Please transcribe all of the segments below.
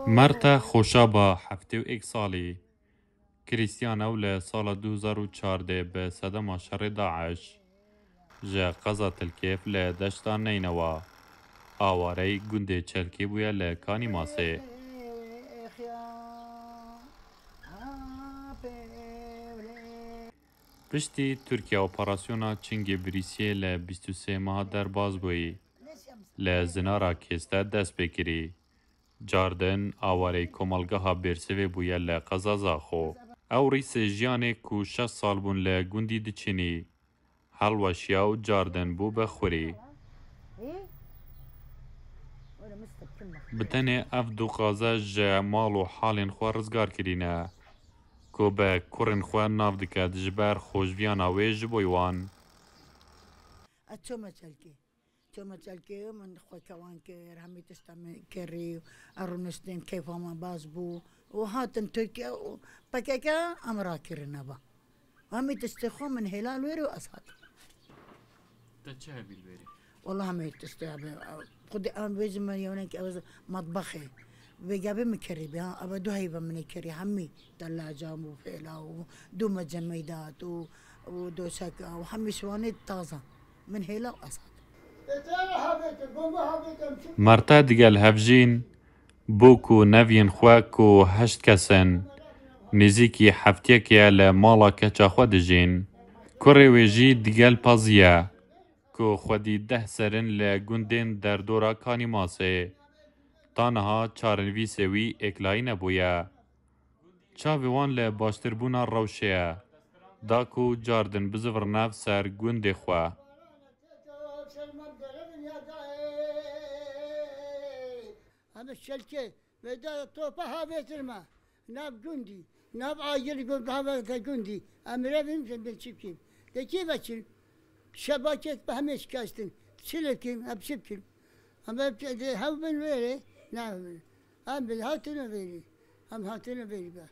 مرتا خوشابا هفته و ایک سالی کریستیانو ل سال 2014 به صدام شر داعش جا قضا تلکیف ل دشتان نینوا آواره گنده چلکی بویا ل کانی ماسه پشتی ترکیه اپراسیونا چنگ بریسیه ل 23 ماه در باز بوی ل زنارا کسته دست بکری جاردن آواره کمالگاه برسوی بویا ل قضا زاخو او ریس جیانه کو 6 سال بون ل گندی دچینی هلوشیا و جاردن بو بخوری بتنه اف دو قازه جه مال و حالین خو رزگار کرینه کو به کرن خو ناف دکه دجبر خوشبیانا وی جبویوان توما تلقي من خوي كوان كير همي تستمع كري أرونستين كيف ما بازبو وهاتن تركيا بكاكا أمرا كرنابا همي تستخو من هلال ويري وأسهل تشابي الويري والله همي تستخو قد أنا بيجي من يونك مطبخي بيجابي مكري بها أبا دو هيبة من كري همي تلاجة وفيلا ودو مجميدات ودو سكا وهمي شواني طازة من هلال وأسهل مرتا دیگل هفجین بوکو نوین خواه کو 8 کسن نزیکی هفته که لمالا کچا خود دجین کره ویجی دیگل پازیه کو خودی 10 سرن لگندین در دورا کانی ماسه تانها چارنوی سوی اکلای نبویه چاویوان لباشتر بونا روشه داکو جاردن بزور نف سر گند خواه هذا الشلكة بدأ طوفة هذا ما ناب جندي ناب عاجل يقول هذا كجندي أمره بيمشي بالشبكين ده كيف أشيل شبكة بهمش كاستن شلكين أبشبكين أما هاو من ويري نعم أم بالهاتنا ويري أم هاتنا ويري بقى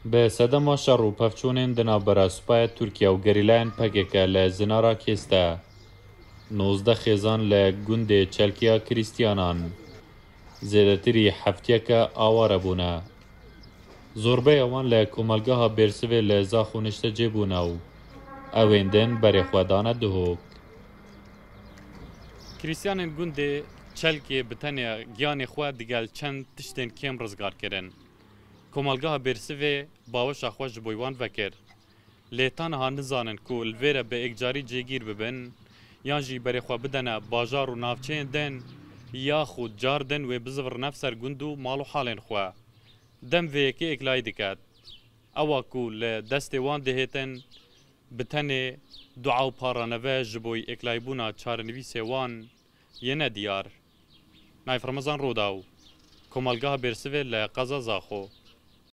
به صدام شر و پفچونین دنابرا سپای ترکیه و گریلان پکیکه لزنارا کسته 19 خیزان لگند چلکیا کریستیانان زیادتری هفتیک آواره بونه زوربه اوان لکمالگاه برسوه لزاخونشت جبونه و اویندن بری خودانه دهوک کریستیانین گند چلکی بتنی گیان خود دیگل چند تشتین کم رزگار کرن کمالگاه برسوه باوش خوش بویوان وکر لیتان ها نزانن که الویره به اگجاری جگیر ببن یان جی بری خو بدنه باجار و نافچین دن یا خود جاردن و بزور نفسر گندو مالو حالین خو دم وی کی اکلای دکات اوا کو ل دست وان دهتن بتنه دعا و پارانوه جبوی اکلای بونا چارنوی سوان ینه دیار نایف رمضان روداو کمالگاه برسوه ل قزا زاخو